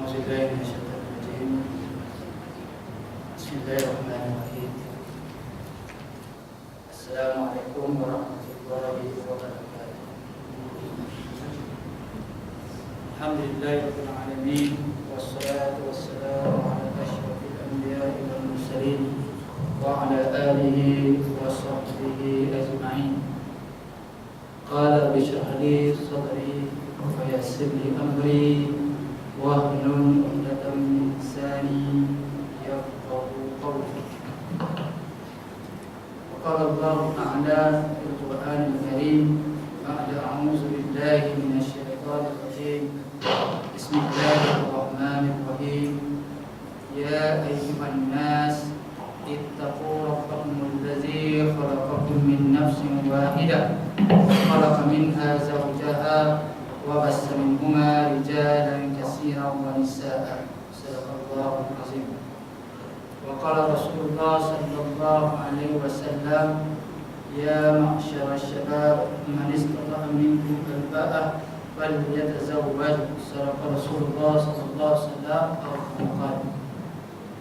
Auzubillahi minasyaitonir rajim. Bismillahirrahmanirrahim. Assalamualaikum warahmatullahi wabarakatuh. Alhamdulillahirabbil alamin wassalatu wassalamu ala asyrafil anbiya'i wal mursalin wa ala alihi wa sahbihi ajma'in. Qala rabbi shrah li sadri wa yassir li amri wahlul 'uqdatam min lisani yafqahu qawli. Wa qala Allah ta'ala fil Qur'anil Karim ba'da a'udzu billahi minasy syaithanir rajim. Bismillahirrahmanirrahim. Ya ayyuhan nas ittaqu rabbakumul ladzi khalaqakum min nafsin wahidah wa khalaqa minha zawjaha wa bassa minhuma rijalan katsiran wa nisaa'a. Shadaqallahul azim. Wa qala Rasulullah sallallahu alaihi wasallam, ya ma'syaral syabab man istata'a minkum al-ba'ah falyatazawwaj. Shadaqa Rasulullah sallallahu alaihi wasallam.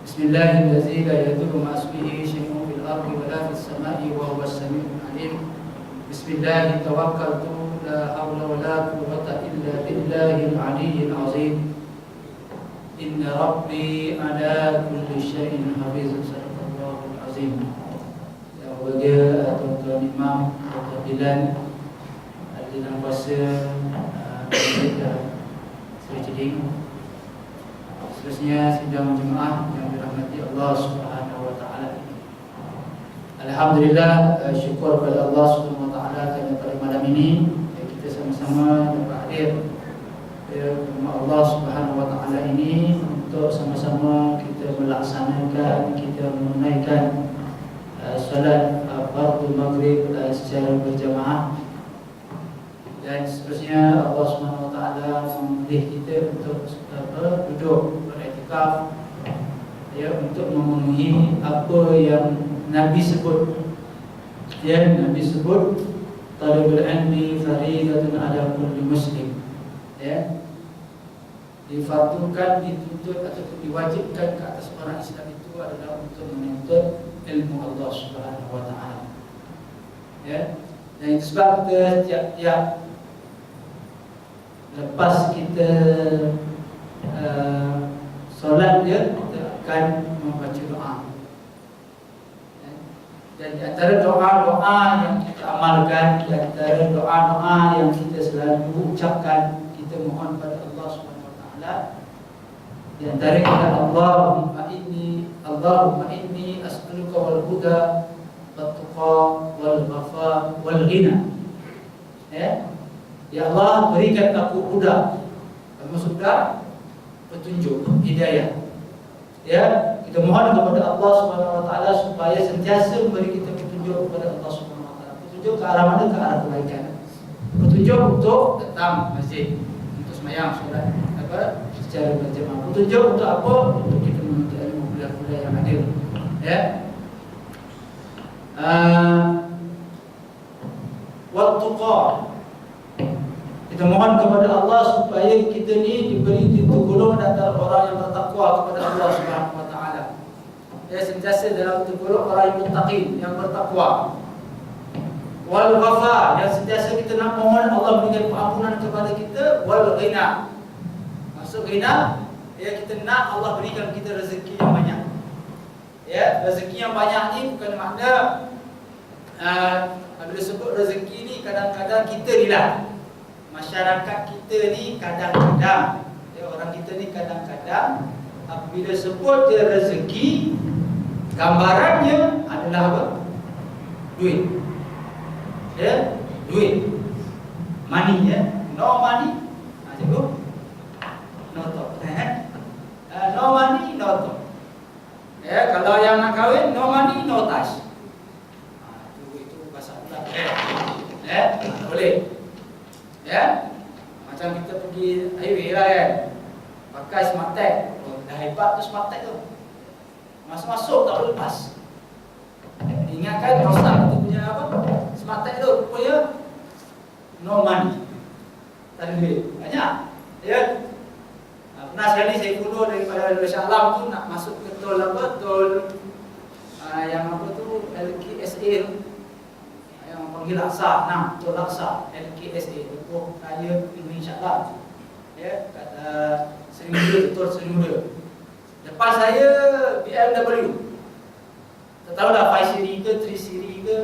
Bismillahirrahmanirrahim. La yadurru ma ismihi syai'un fil ardi wa la fis sama'i wa huwas sami'ul 'alim. Bismillah tawakkaltu la hawla wa la quwwata illa billahil 'aliyyil 'azim. Inna rabbi ala kulli syai'in hafiz. Sadaqallahul azim. Yang mulia tuan-tuan imam, tuan-tuan Bilal, hadirin puasa Seri Ceding, seterusnya sidang jemaah yang dirahmati Allah Subhanahu wa taala. Alhamdulillah, syukur kepada Allah Subhanahu wa taala kerana pada malam ini kita sama-sama dapat hadir rumah Allah Subhanahu wa taala ini untuk sama-sama kita melaksanakan, kita menunaikan solat fardhu maghrib secara berjamaah. Dan seterusnya Allah Subhanahu wa taala memilih kita untuk duduk beriktikaf, untuk memenuhi apa yang Nabi sebut. Nabi sebut talabul ilmi fariidatun ala kulli muslim. Difardukan, dituntut ataupun diwajibkan ke atas orang Islam itu adalah untuk menuntut ilmu Allah Subhanahu wa taala. Dan itu sebab kita tiap-tiap lepas kita solat dia, kita akan membaca doa. Dan di antara doa-doa yang kita amalkan, di antara doa-doa yang kita selalu ucapkan, kita mohon pada Allah Subhanahu wa taala, di antara kita Allahumma inni as'aluka wal huda wat tuqa wal wafa wal ghina. Ya Allah, berikan aku huda. Maksudnya petunjuk, hidayah. Kita mohon kepada Allah Subhanahu wa taala supaya sentiasa memberi kita petunjuk kepada Allah Subhanahu wa taala. Petunjuk ke arah mana? Ke arah kebaikan. Petunjuk untuk datang masjid, untuk sembahyang solat secara berjamaah. Petunjuk untuk apa? Untuk kita menuntut ilmu kuliah-kuliah yang adil. Wa tuqa. Kita mohon kepada Allah supaya kita ni diberi tergolong antara orang yang bertakwa kepada Allah Subhanahu wa taala. Sentiasa dalam tergolong orang yang muttaqin, yang bertakwa. Wal ghafa, yang sentiasa kita nak mohon Allah berikan pengampunan kepada kita. Wal ghina. Maksud ghina, kita nak Allah berikan kita rezeki yang banyak. Rezeki yang banyak ni bukan makna bila sebut rezeki ni kadang-kadang kita rilah. Masyarakat kita ni kadang-kadang, orang kita ni kadang-kadang apabila sebut dia rezeki, gambarannya adalah apa? Duit. Duit. Money, no money, cikgu. No talk. No money, no talk. Kalau yang nak kahwin, no money, no touch. Itu bahasa pula. Boleh. Macam kita pergi highway lah pakai smart tag. Dah hebat tu smart tag tu. Masuk tak boleh lepas. Ingatkan rosak kita punya apa? Smart tag tu punya no money. Tak ada duit. Banyak. Pernah sekali saya follow daripada Shah Alam tu nak masuk ke tol apa, tol yang apa tu, LKSA tu, yang panggil Laksa, tol Laksa, LKSA, Lepoh Raya Indonesia Alam, ya, kat Seri Muda, tol Seri Muda. Depan saya BMW, tak tahu dah 5 siri ke 3 siri ke.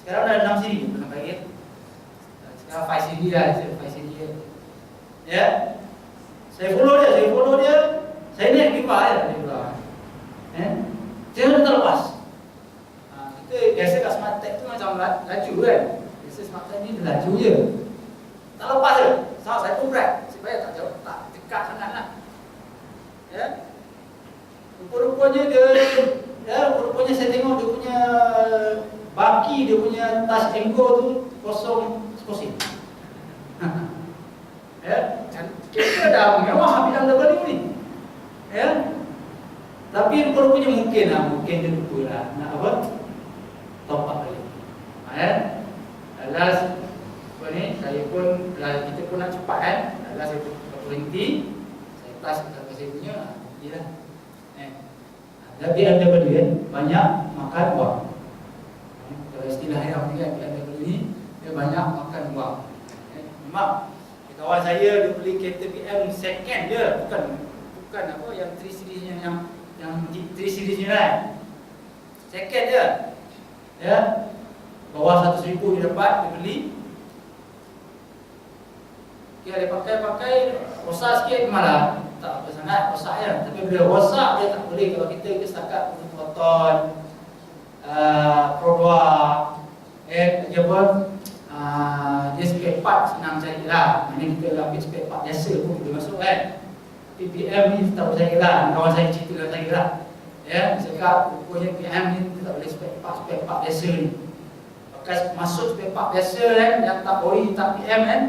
Sekarang dah 6 siri pernah bagi. Sekarang 5 siri dah, 5 siri je. Ya. Saya follow dia. Saya naik pipa ya, di belakang. Jangan terlepas. Kita biasa kat Smart Tech tu macam laju kan. Biasa Smart Tech ni laju je. Tak lepas je. Saya pun brake supaya tak jauh, tak dekat sangatlah. Ya. Rupa-rupanya rupa-rupanya saya tengok dia punya baki, dia punya touch angle tu kosong sekosing. Ya, kita dah mewah BMW ni. Ya. Tapi rupa-rupanya mungkin dia lupa lah nak apa? Top up balik. Ya. Last saya pun kita pun nak cepat kan. Last saya berhenti. Saya touch kat saya punya, iyalah. Tapi BMW kan banyak makan wang. Kalau istilah yang BMW ni, dia banyak makan wang. Memang kawan saya dia beli kereta BM second je, bukan apa yang 3 seriesnya, yang 3 seriesnya kan. Second je. Ya. Bawah 100,000 dia dapat, dia beli. Dia pakai rosak sikit malah tak apa sangat rosak ya. Tapi bila rosak dia tak boleh. Kalau kita setakat untuk motor Pro 2 dia pun dia spare part senang carilah. Mana kita ambil spare part biasa pun boleh masuk kan. PPM ni tak boleh carilah. Kawan saya cerita dengan saya lah. Ya, cakap rupanya PM ni tak boleh spare part biasa ni. Pakai masuk spare part biasa kan, yang tak ori tak PM kan.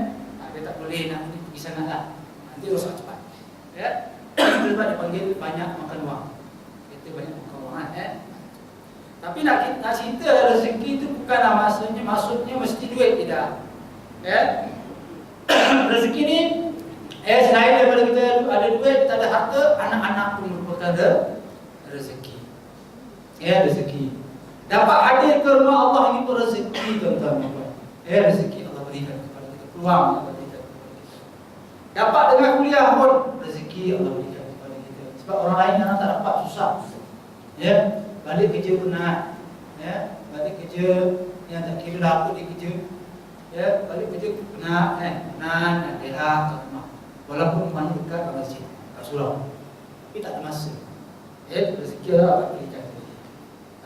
Dia tak boleh nak pergi sana lah. Nanti rosak cepat. Ya. Sebab dia panggil banyak makan wang. Kita banyak makan wang kan. Tapi nak cerita rezeki itu bukanlah maksudnya mesti duit, tidak. Ya. Rezeki ni selain daripada kita ada duit, kita ada harta, anak-anak pun merupakan rezeki. Ya, rezeki. Dapat hadir ke rumah Allah ini pun rezeki, tuan-tuan. Ya, rezeki Allah berikan kepada kita, peluang Allah berikan kepada kita. Dapat dengan kuliah pun rezeki Allah berikan kepada kita. Sebab orang lain yang tak dapat susah. Ya, balik kerja penat. Ya, balik kerja yang tak kira lah apa dia kerja. Ya, balik kerja penat kan, penat nak rehat kat rumah. Walaupun rumahnya dekat kat masjid, kat surau. Tapi tak ada masa. Ya, rezeki Allah berikan.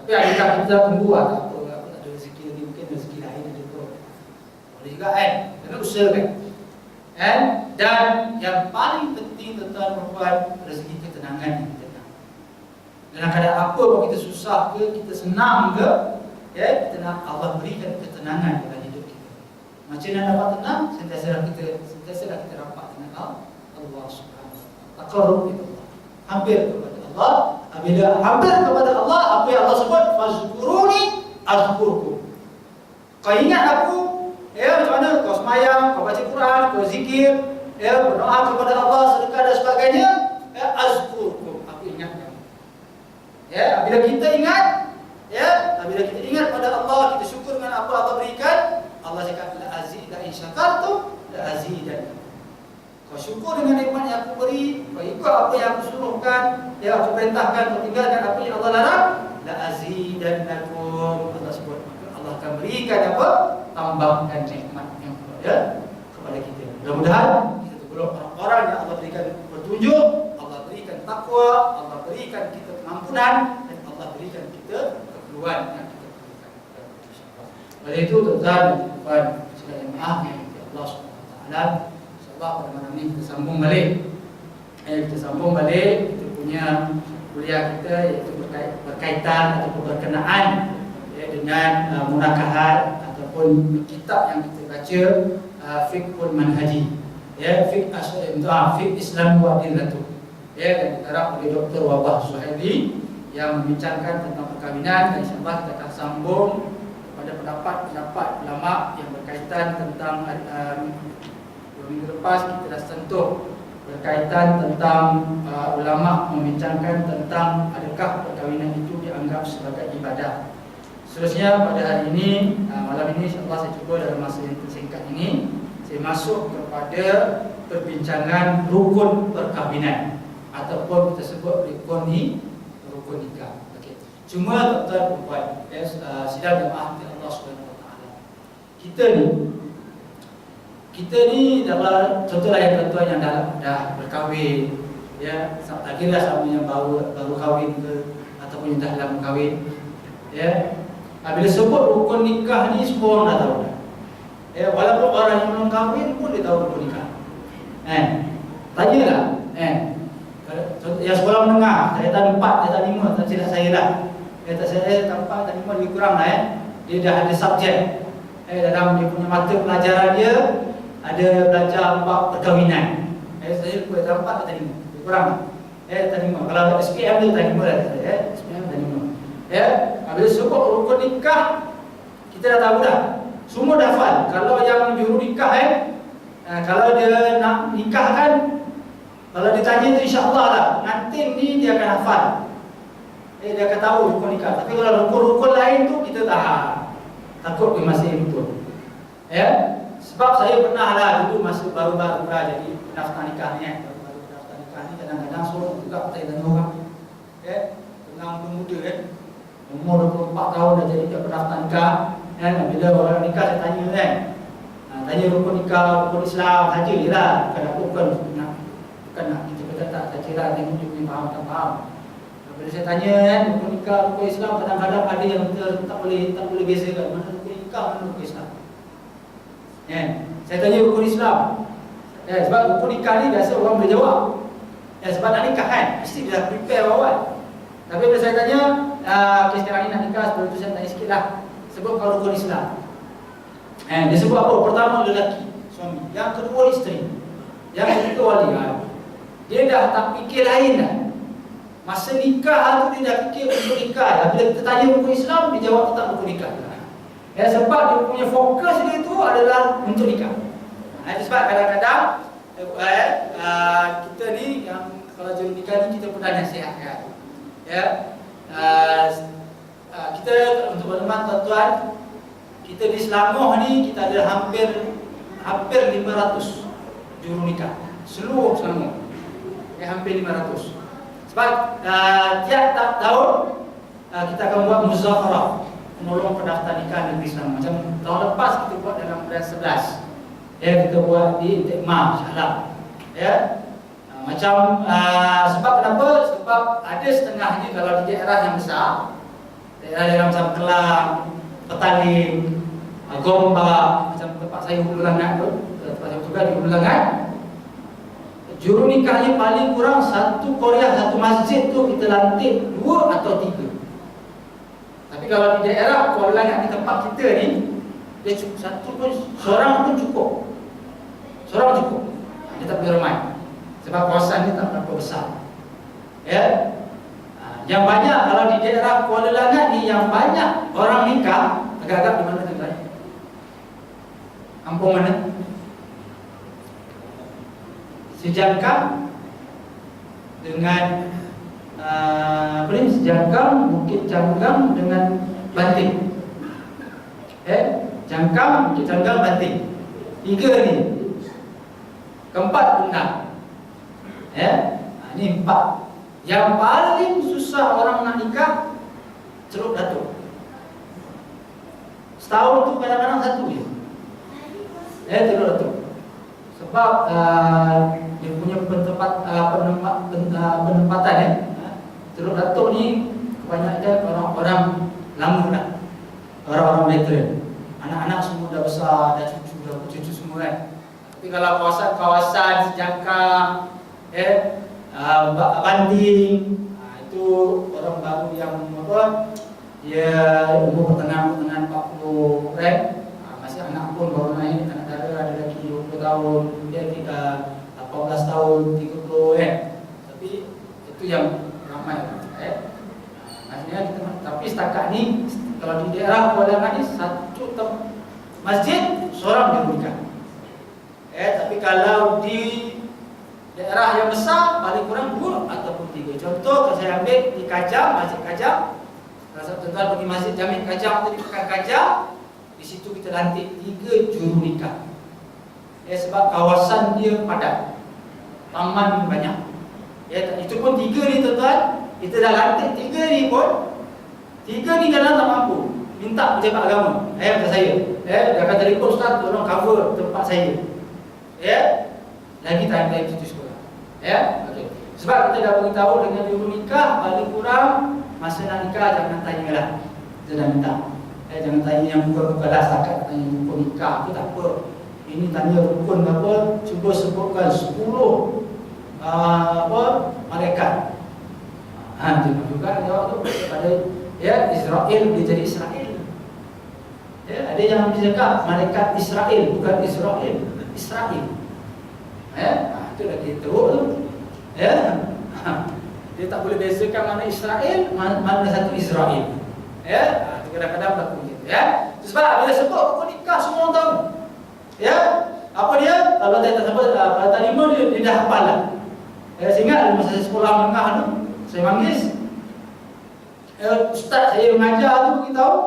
Tapi adakah kita tunggu tak apa tak ada rezeki lagi, mungkin rezeki lain ada pun. Boleh juga kan? Kena usahakan. Dan yang paling penting tuan-tuan perempuan, rezeki ketenangan yang kita nak. Dalam keadaan apa pun kita susah ke, kita senang ke, ya, kita nak Allah berikan ketenangan dalam hidup kita. Macam mana dapat tenang? Sentiasalah kita rapat dengan Allah Subhanahu wa taala. Taqarrub ila Allah. Hampir kepada Allah. Apabila hampir kepada Allah, apa yang Allah sebut, fazkuruni azkurkum. Kau ingat aku, ya, macam mana kau semayang, kau baca Quran, kau zikir, ya, berdoa kepada Allah, sedekah dan sebagainya, ya, azkurkum, aku ingat kamu. Ya, apabila kita ingat, ya, apabila kita ingat pada Allah, kita syukur dengan apa Allah berikan, Allah cakap la in syakartum la azidannakum. Kau syukur dengan nikmat yang aku beri, kau ikut apa yang aku suruhkan, yang aku perintahkan, kau tinggalkan apa yang Allah larang, la azidannakum. Allah sebut, maka Allah akan berikan apa? Tambahkan nikmat yang kepada kita. Mudah-mudahan kita tergolong orang-orang yang Allah berikan petunjuk, Allah berikan takwa, Allah berikan kita kemampuan, dan Allah berikan kita keperluan yang kita perlukan. Oleh itu tuan-tuan dan puan sekalian maaf yang Allah Subhanahu wa taala, pada malam ini kita sambung balik. Kita sambung balik kita punya kuliah kita, iaitu berkaitan ataupun berkenaan dengan munakahat ataupun kitab yang kita baca, fiqhul manhaji, ya, fiqh Islam wa adillatuh, ya, dan dikarang oleh Dr. Wabah Suhaili yang membincangkan tentang perkahwinan. Dan insyaAllah kita akan sambung pada pendapat-pendapat ulama yang berkaitan tentang minggu lepas kita dah sentuh berkaitan tentang ulama membincangkan tentang adakah perkahwinan itu dianggap sebagai ibadah. Seterusnya pada hari ini, malam ini insyaAllah saya cuba dalam masa yang singkat ini saya masuk kepada perbincangan rukun perkahwinan ataupun kita sebut rukun nikah. Okey. Cuma tuan-tuan dan puan, sidang jemaah Allah Subhanahu Wa Taala. Kita ni dalam contohlah yang tuan-tuan yang dah berkahwin, ya, tak kira sama yang baru kahwin ke ataupun yang dah lama kahwin, ya. Bila sebut rukun nikah ni semua orang dah tahu dah. Ya, walaupun orang yang belum kahwin pun dia tahu rukun nikah. Tanyalah, yang sekolah menengah, saya tahun 4, saya tahun 5, tak silap saya lah. Saya tahun 4, tahun 5 lebih kurang lah. Dia dah ada subjek. Dalam dia punya mata pelajaran dia ada belajar bab perkahwinan. Saya lupa tahun 4 atau 5, lebih kurang. Tahun 5. Kalau SPM tu tahun 5 dah. SPM tahun 5. Bila sebut rukun nikah, kita dah tahu dah. Semua dah hafal. Kalau yang juru nikah kalau dia nak nikah kan, kalau ditanya tu insya-Allah lah, nanti ni dia akan hafal. Dia akan tahu rukun nikah. Tapi kalau rukun-rukun lain tu kita takut dia masih betul. Sebab saya pernah lah dulu masa baru-baru jadi pendaftar nikah ni baru pendaftar nikah ni kadang-kadang suruh juga saya tanya orang. Tengah muda umur 24 tahun dah jadi pendaftar nikah. Bila orang nikah saya tanya tanya rukun nikah, rukun Islam saja je lah. Bukan nak kita kata tak kira tengok dia punya faham tak faham. Bila saya tanya rukun nikah, rukun Islam, kadang-kadang ada yang tak boleh bezakan mana rukun nikah, mana rukun Islam. Saya tanya rukun Islam. Sebab rukun nikah ni biasa orang boleh jawab. Sebab nak nikah kan, mesti dia dah prepare awal. Tapi bila saya tanya, sekarang ni nak nikah, sebelum tu saya tanya sikit lah. Sebut kalau rukun Islam. Dia sebut apa? Pertama lelaki, suami. Yang kedua isteri. Yang ketiga wali. Dia dah tak fikir lain dah. Masa nikah tu dia dah fikir untuk nikah. Bila kita tanya rukun Islam, dia jawab tetap rukun nikah. Sebab dia punya fokus dia tu adalah untuk nikah. Itu sebab kadang-kadang kita ni yang kalau juru nikah ni kita pernah nasihatkan. Kita untuk teman-teman tuan-tuan, kita di Selangor ni kita ada hampir 500 juru nikah seluruh Selangor. Hampir 500. Sebab tiap tahun kita akan buat muzakarah menolong pendaftar nikah negeri Selangor. Macam tahun lepas kita buat dalam bulan 11. Kita buat di Tekma, Shah macam sebab kenapa? Sebab ada setengahnya kalau di daerah yang besar, daerah macam Kelang, Petaling, Gombak, macam tempat saya Hulu Langat tu, tempat saya juga di Hulu Langat, juru nikahnya paling kurang satu Korea, satu masjid tu kita lantik 2 atau 3. Tapi kalau di daerah Kuala Langat di tempat kita ni, dia cukup satu pun, seorang pun cukup. Seorang cukup. Dia tak boleh ramai. Sebab kawasan ni tak berapa besar. Yang banyak kalau di daerah Kuala Langat ni yang banyak orang nikah agak-agak di mana tuan? Kampung mana? Sejangkang dengan Sejangkang, Bukit Canggang dengan Banting. Jangkang, Bukit Canggang, Banting. 3 ni. Keempat benar. Ini 4. Yang paling susah orang nak nikah Celuk Datuk. Setahun tu kadang-kadang 1 je. Celuk Datuk. Sebab dia punya penempatan Celuk Datuk ni kebanyakan orang-orang lama lah. Orang-orang veteran. Anak-anak semua dah besar, dah cucu semua kan. Tapi kalau kawasan Sejangkang, Banting, itu orang baru yang dia umur pertengahan 40 kan. Masih anak pun baru naik, anak dara ada lagi 20 tahun, dia 18 tahun, 30 kan. Tapi itu yang ramai maksudnya kita, tapi setakat ni kalau di daerah Kuala Langat ni satu masjid seorang juru nikah. Tapi kalau di daerah yang besar paling kurang 2 ataupun 3. Contoh kalau saya ambil di Kajang, Masjid Kajang. Kalau tuan-tuan pergi Masjid Jami' Kajang tadi, Pekan Kajang, di situ kita lantik 3 juru nikah. Sebab kawasan dia padat, taman banyak. Itu pun 3 ni tuan-tuan, kita dah lantik 3 ni pun, 3 ni kadang tak mampu. Minta pejabat agama, kata saya, dah kata telefon, Ustaz tolong cover tempat saya. Lagi time cuti sekolah. Okay. Sebab kita dah beritahu dengan juru nikah paling kurang masa nak nikah jangan tanyalah. Kita dah minta. Jangan tanya yang bukan lah, setakat tanya rukun nikah tu tak apa. Ini tanya rukun apa, cuba sebutkan 10 malaikat. Jangan juga jawab tu pada Israel dia jadi Israel. Ada yang cakap malaikat Israel bukan Israel, Israel. Itu lagi teruk tu. Dia tak boleh bezakan mana Israel, mana satu Israel. Kadang-kadang berlaku begitu. Sebab bila sebut rukun nikah semua orang tahu. Apa dia? Kalau saya tak sebut kata 5 dia dah hafal lah. Saya ingat masa saya sekolah menengah tu, saya manggis ustaz saya mengajar tu beritahu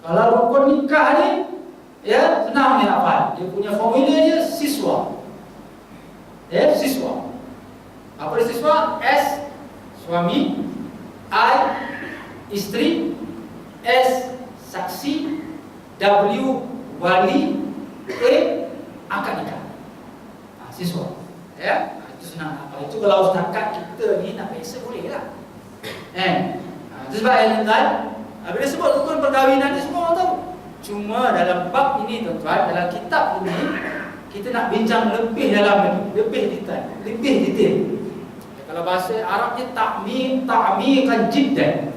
kalau rukun nikah ni senang dia hafal. Dia punya formula dia siswa. Siswa. Apa dia siswa? S suami, I isteri, S saksi, W wali, A akad nikah. Siswa. Itu senang hafal. Itu kalau setakat kita ni nak biasa boleh lah. Itu sebab tuan-tuan, bila sebut rukun perkahwinan ni semua orang tahu. Cuma dalam bab ini tuan-tuan, dalam kitab ini kita nak bincang lebih dalam lagi, lebih detail. Kalau bahasa Arabnya ta'miqan jiddan.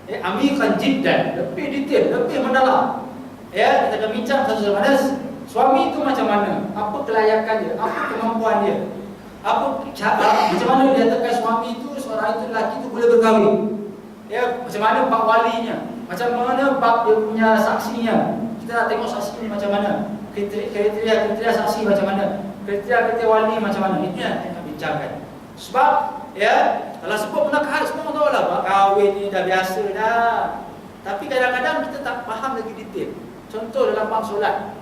Amiqan jiddan, lebih detail, lebih mendalam. Kita akan bincang satu sama lain. Suami itu macam mana? Apa kelayakan dia? Apa kemampuan dia? Macam mana dia katakan suami itu, seorang itu lelaki itu boleh berkahwin? Macam mana bab walinya? Macam mana bab dia punya saksinya? Kita nak tengok saksi ni macam mana? Kriteria saksi macam mana? Kriteria wali macam mana? Itu yang kita bincangkan. Sebab kalau sebut pernikahan semua tahu lah, bab kahwin ni dah biasa dah. Tapi kadang-kadang kita tak faham lagi detail. Contoh dalam bab solat.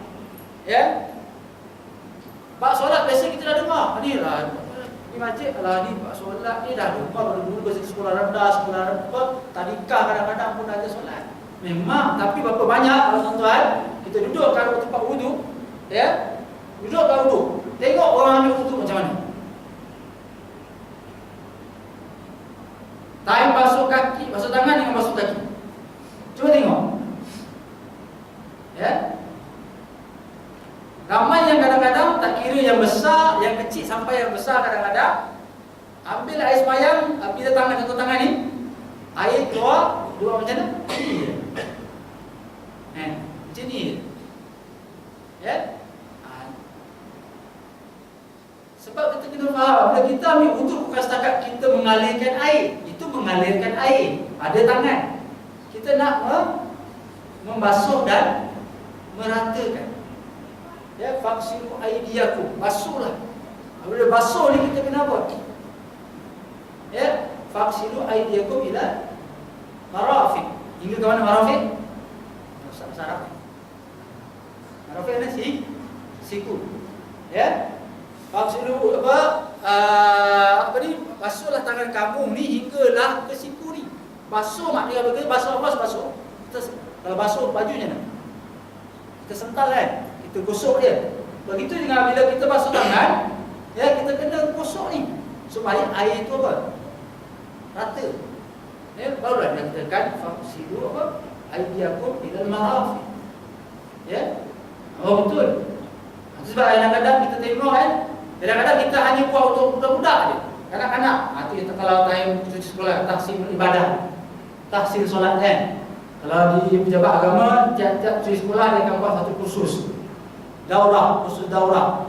Bab solat biasa kita dah dengar. Ni lah di masjid lah ni bab solat ni dah dengar dulu bahasa sekolah rendah, sekolah apa, tadika kadang-kadang pun ada solat. Memang, tapi berapa banyak kalau tuan-tuan kita duduk kat tempat wudu, duduk kat wudu, tengok orang ambil wudu macam mana. Time basuh kaki, basuh tangan dengan basuh kaki. Cuba tengok. Ramai yang kadang-kadang tak kira yang besar, yang kecil sampai yang besar kadang-kadang ambil air sembahyang, bila tangan contoh tangan ni, air keluar, dua macam mana? Macam ni. Sebab kita kena faham, bila kita ambil wudu bukan setakat kita mengalirkan air. Itu mengalirkan air, ada tangan. Kita nak membasuh dan meratakan. Faksilu aydiyakum, basuhlah. Bila basuh ni kita kena apa? Faksilu aydiyakum ila marafiq. Hingga ke mana marafiq? Bahasa Arab. Marafiq ni siku. Faksilu apa ni? Basuhlah tangan kamu ni hinggalah ke siku ni. Basuh maknanya apa? Basuh apa? Basuh. Kalau basuh bajunya nak. Kita sental kan? Kita gosok dia. Begitu dengan bila kita basuh tangan, kita kena gosok ni supaya air itu apa? Rata. Barulah dia katakan fasilu apa? Aydiyakum ilal marafiq. Betul. Sebab kadang-kadang kita tengok kadang-kadang kita hanya buat untuk budak-budak je. Kanak-kanak. Itu kalau time cuci sekolah, tahsil ibadah, tahsil solat Kalau di pejabat agama, tiap-tiap cuci sekolah dia akan buat satu kursus. Kursus daurah.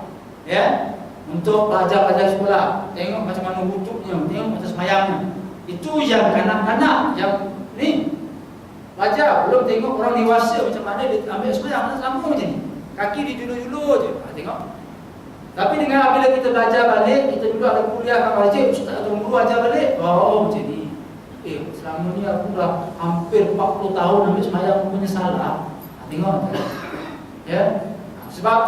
Untuk pelajar-pelajar sekolah. Tengok macam mana wuduknya, tengok macam semayangnya. Itu yang kanak-kanak yang ni pelajar, belum tengok orang dewasa macam mana dia ambil semayang, mana selampung macam ni. Kaki dijulur-julur je. Tengok. Tapi dengan apabila kita belajar balik, kita duduk ada kuliah kat masjid, ustaz atau guru ajar balik, oh jadi selama ni aku dah hampir 40 tahun ambil sembahyang, aku punya salah. Tengok ya. Sebab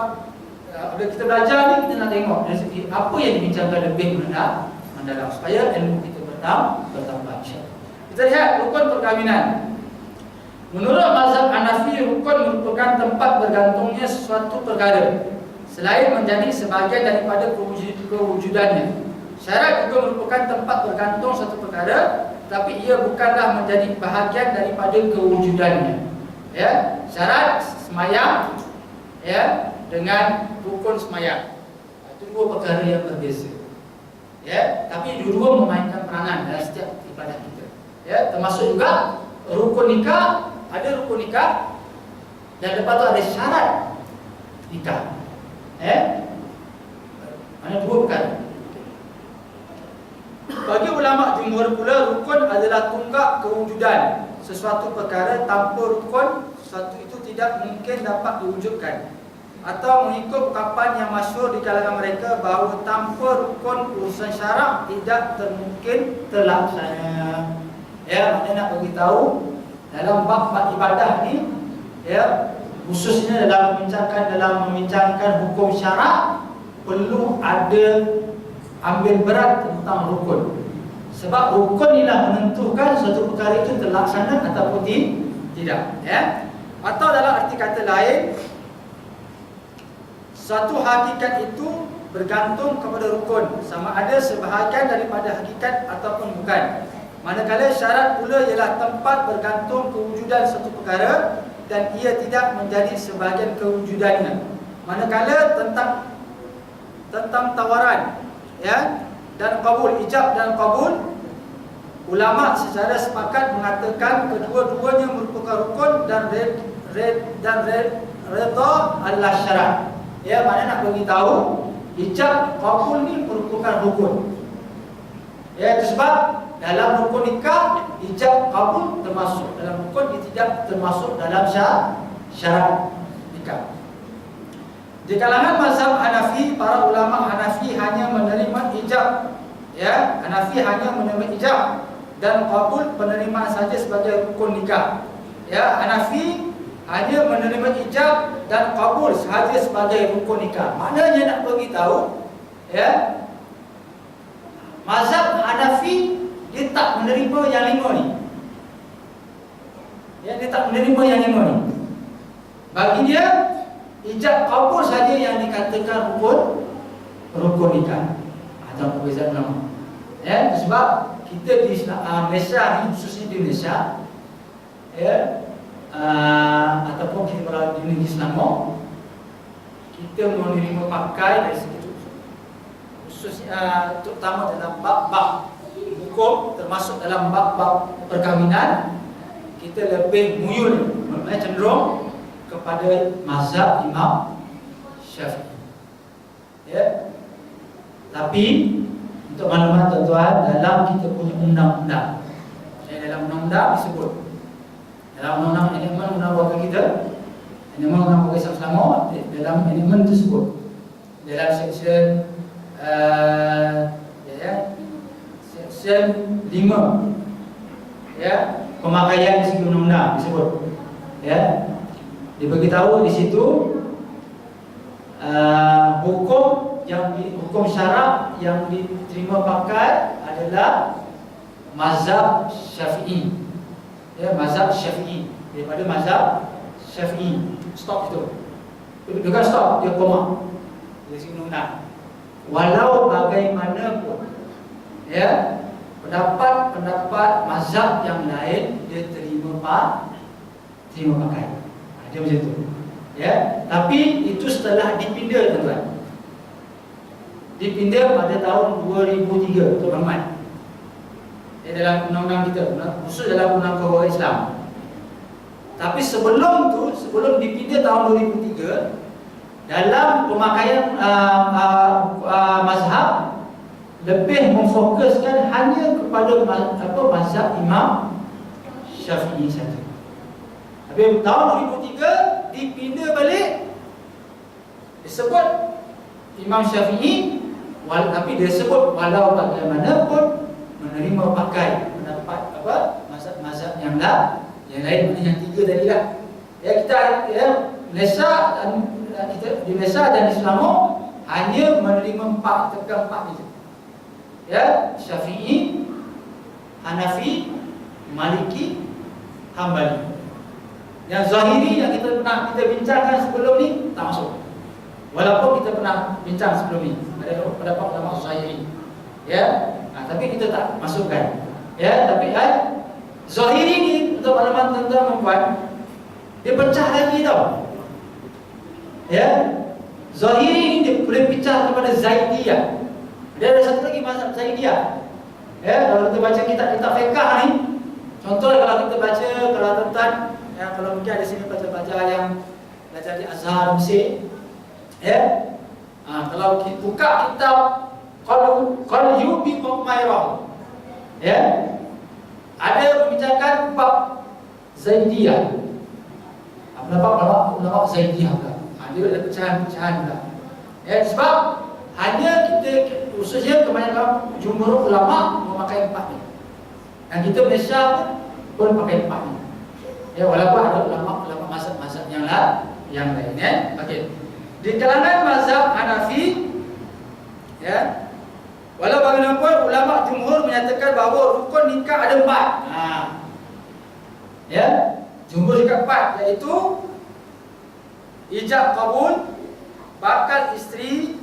bila kita belajar ni, kita nak tengok dari segi apa yang dibincangkan lebih mendalam supaya ilmu kita bertambah. Kita lihat rukun perkahwinan. Menurut mazhab Hanafi, rukun merupakan tempat bergantungnya sesuatu perkara selain menjadi sebahagian daripada kewujudannya. Syarat juga merupakan tempat bergantung suatu perkara, tapi ia bukanlah menjadi bahagian daripada kewujudannya. Ya, syarat semayang ya dengan rukun semayang itu dua perkara yang berbeza. Ya, tapi dua-dua memainkan peranan dalam setiap ibadah kita. Ya, termasuk juga rukun nikah, ada rukun nikah dan lepas tu ada syarat nikah. Mana dua perkara. Bagi ulama jumhur pula, rukun adalah tunggak kewujudan sesuatu perkara. Tanpa rukun, sesuatu itu tidak mungkin dapat diwujudkan. Atau mengikut ungkapan yang masyhur di kalangan mereka bahawa tanpa rukun urusan syarak tidak termungkin terlaksana. Ya, maknanya nak bagi tahu dalam bab ibadah ni, ya, khususnya dalam membincangkan hukum syarak, perlu ada ambil berat tentang rukun. Sebab rukun inilah menentukan suatu perkara itu terlaksana ataupun tidak. Ya. Atau dalam arti kata lain, suatu hakikat itu bergantung kepada rukun, sama ada sebahagian daripada hakikat ataupun bukan. Manakala syarat pula ialah tempat bergantung kewujudan suatu perkara dan ia tidak menjadi sebahagian kewujudannya. Manakala tentang tawaran, ya, dan qabul, ijab dan qabul, ulama secara sepakat mengatakan kedua-duanya merupakan rukun dan redha adalah syarat. Ya, maknanya nak bagi tahu ijab qabul ni merupakan rukun. Ya, itu sebab dalam rukun nikah, ijab qabul termasuk dalam rukun, dia tidak termasuk dalam syarat nikah. Di kalangan mazhab Hanafi, para ulama Hanafi hanya menerima ijab, ya, Hanafi hanya menerima ijab dan qabul penerimaan saja sebagai rukun nikah. Ya, Hanafi hanya menerima ijab dan qabul sahaja sebagai rukun nikah. Maknanya nak bagi tahu, ya, mazhab Hanafi dia tak menerima yang lima ni. Ya, dia tak menerima yang lima ni. Bagi dia, ijab qabul saja yang dikatakan rukun nikah. Ada perbezaan nama. Ya, sebab kita di Malaysia ni, khususnya di Malaysia, ya, ataupun kita berada di negeri Selangor, kita menerima pakai dari segi khususnya terutama dalam bab-bab hukum, termasuk dalam bab-bab perkahwinan, kita lebih muyul, cenderung kepada mazhab Imam Syafi'i. Ya. Tapi untuk maklumat tuan-tuan, dalam kita punya undang-undang, dalam undang-undang disebut, dalam undang-undang manajemen undang warga kita, manajemen undang warga Islam Selangor, dalam manajemen tersebut, dalam seksyen seksyen 5, ya, pemakaian di segi undang-undang disebut, ya, diberitahu di situ hukum syarak yang diterima pakai adalah mazhab Syafi'i. Ya, mazhab Syafi'i, daripada mazhab Syafi'i. Stop itu. Bukan stop, dia koma. Dari segi undang. Walau bagaimanapun, ya, pendapat mazhab yang lain dia terima pakai. Dia macam tu. Ya, tapi itu setelah dipinda, tuan-tuan. Dipinda pada tahun 2003, Tuan Rahmat. Dalam undang-undang kita, khusus dalam undang keluarga Islam. Tapi sebelum tu, sebelum dipinda tahun 2003, dalam pemakaian mazhab lebih memfokuskan hanya kepada mazhab Imam Syafi'i saja. Tapi tahun 2003 dipinda balik, disebut Imam Syafi'i, tapi dia sebut walau bagaimanapun menerima pakai pendapat mazhab yang lain, yang tiga tadi lah. Ya, kita Malaysia dan kita di Malaysia dan di Selangor hanya menerima empat itu. Ya, Syafi'i, Hanafi, Maliki, Hambali. Yang Zahiri yang kita pernah bincangkan sebelum ni tak masuk. Walaupun kita pernah bincang sebelum ni ada pendapat ulama Zahiri. Ya, tapi kita tak masukkan. Ya, tapi Zahiri ni untuk maklumat tuan-tuan membuat dia pecah lagi tau. Ya, Zahiri ni dia boleh pecah kepada Zaidiyah. Dia ada satu lagi mazhab Zaidiyah. Ya, kalau kita baca kitab-kitab fiqh ni, contoh kalau kita baca, kalau tuan-tuan kalau mungkin ada sini pelajar-pelajar yang belajar di Azhar Mesir, ya, kalau kita buka kitab Qal Yubi Muqmairah, ya, ada pembincangan bab Zaidiyah. Ulama Zaidiyah pula. Dia ada pecahan-pecahan pula. Ya, sebab hanya kita khususnya kebanyakan jumhur ulama memakai empat ni. Dan kita Malaysia pun pakai empat ni. Ya, walaupun ada ulama mazhab yang lain, ya. Okey. Di kalangan mazhab Hanafi, ya, walau bagaimanapun ulama jumhur menyatakan bahawa rukun nikah ada empat. Ya, jumhur cakap empat, iaitu ijab kabul, bakal isteri,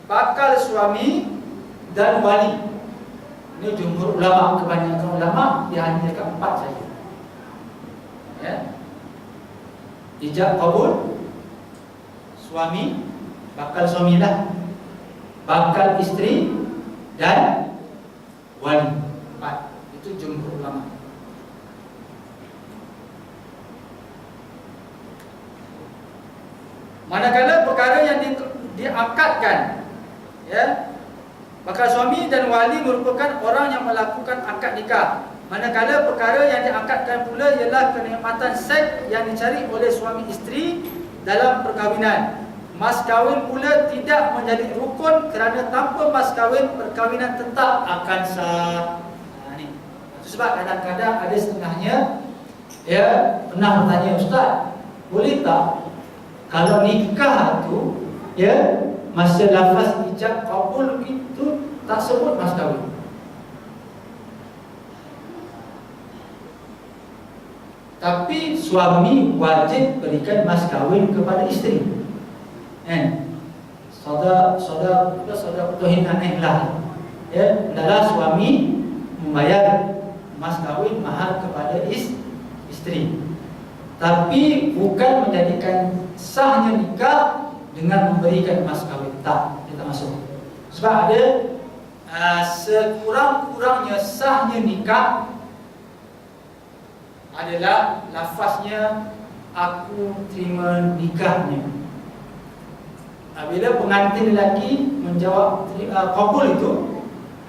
bakal suami, dan wali. Ini jumhur ulama, kebanyakan ulama dia hanya cakap empat saja. Ya, ijab kabul, suami, bakal suamilah, bakal isteri, dan wali. Empat. Itu jumhur ulama. Manakala perkara yang diakadkan, ya, bakal suami dan wali merupakan orang yang melakukan akad nikah. Manakala perkara yang diakadkan pula ialah kenikmatan seks yang dicari oleh suami isteri dalam perkahwinan. Mas kahwin pula tidak menjadi rukun kerana tanpa mas kahwin perkahwinan tetap akan sah. Ini. Sebab kadang-kadang ada setengahnya, ya, pernah bertanya, Ustaz, boleh tak kalau nikah tu, ya, masa lafaz ijab kabul itu tak sebut mas kahwin? Tapi suami wajib berikan mas kahwin kepada isteri. Saudara tuhin aneh lah. Ya, adalah suami membayar mas kahwin mahar kepada isteri. Tapi bukan menjadikan sahnya nikah dengan memberikan mas kahwin. Tak, kita masuk. Sebab ada sekurang-kurangnya sahnya nikah adalah lafaznya aku terima nikahnya. Bila pengantin lelaki menjawab kabul itu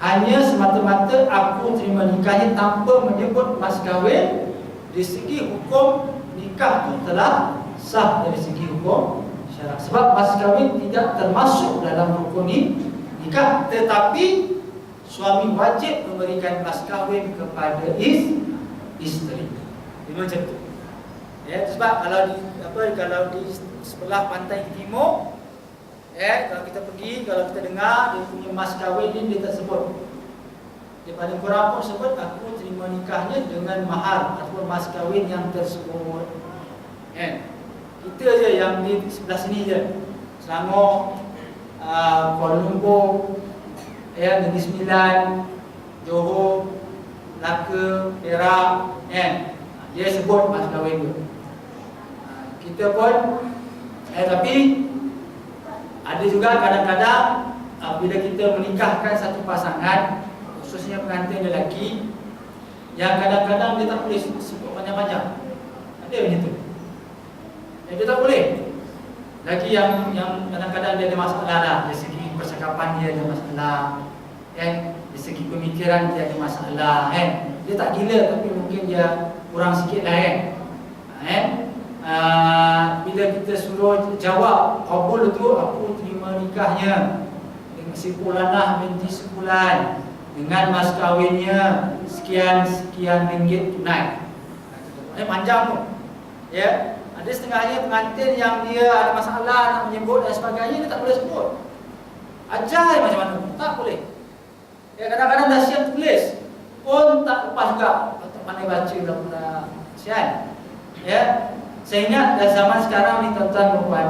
hanya semata-mata aku terima nikahnya tanpa menyebut mas kahwin, di segi hukum nikah itu telah sah dari segi hukum syarak. Sebab mas kahwin tidak termasuk dalam rukun nikah, tetapi suami wajib memberikan mas kahwin kepada isteri. Macam tu. Ya, sebab kalau di sebelah pantai timur, ya, kalau kita pergi, kalau kita dengar dia punya mas kahwin ni dia tak sebut. Dia paling kurang pun sebut aku terima nikahnya dengan mahar ataupun mas kahwin yang tersebut. Ya. Kita je yang di sebelah sini je. Selangor, Kuala Lumpur, ya, Negeri Sembilan, Johor, Melaka, Perak, ya, dia sebut mas kahwin tu. Kita pun tapi ada juga kadang-kadang bila kita menikahkan satu pasangan, khususnya pengantin lelaki, yang kadang-kadang dia tak boleh sebut panjang-panjang. Ada macam tu. Dia tak boleh. Lagi yang kadang-kadang dia ada masalah lah, dari segi percakapan dia ada masalah, dari segi pemikiran dia ada masalah, dia tak gila tapi mungkin dia kurang sikit lah, bila kita suruh jawab kabul tu, aku terima nikah nikahnya, si fulanah binti sebulan dengan mas kawinnya sekian ringgit tunai. Panjang tuh, ya. Ada setengahnya pengantin yang dia ada masalah nak menyebut dan sebagainya, dia tak boleh sebut. Ajar macam mana? Tak boleh. Ya, kadang-kadang dah siap tulis pun tak lepas juga untuk pandai baca dalam sian. Ya, sehingga dalam zaman sekarang ni tuan-tuan dan puan,